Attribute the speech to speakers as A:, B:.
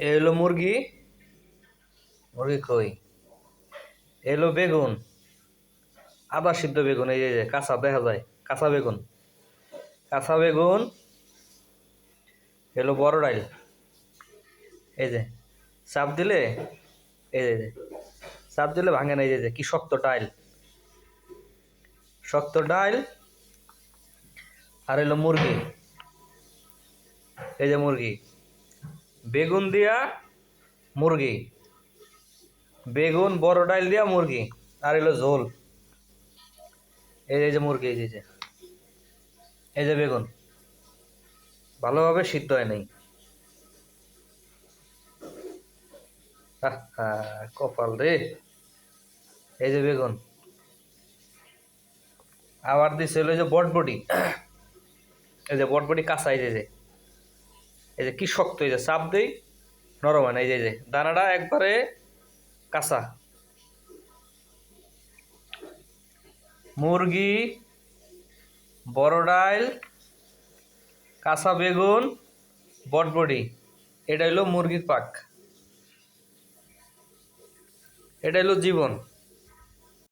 A: এলো মুরগি, মুরগি কই? এলো বেগুন, আদা সিদ্ধ বেগুন, এই যে কাঁচা দেখা যায়, কাঁচা বেগুন, কাঁচা বেগুন। এলো বড় ডাইল, এই যে চাপ দিলে, এই যে চাপ দিলে ভাঙে না, এই যে কি শক্ত ডাইল, শক্ত ডাইল। আর এলো মুরগি, এই যে মুরগি, বেগুন দিয়া মুরগি, বেগুন বড় ডাইল দিয়া মুরগি। আর এলো ঝোল, এই যে মুরগি, এই যে বেগুন ভালোভাবে সিদ্ধ হয় নাই। আহা, কপাল রে। এই যে বেগুন, আবার দিছে হলো যে বটবটি, এই যে বটবটি কাঁচা, এই যে কি শক্ত, এই যে চাপ দেই নরম হয় না, এই যে দানাটা একবারে কাঁচা। মুরগি, বড় ডাইল, কাঁচা বেগুন, বটবটি, এটা হলো মুরগির পাক, এটা হলো জীবন।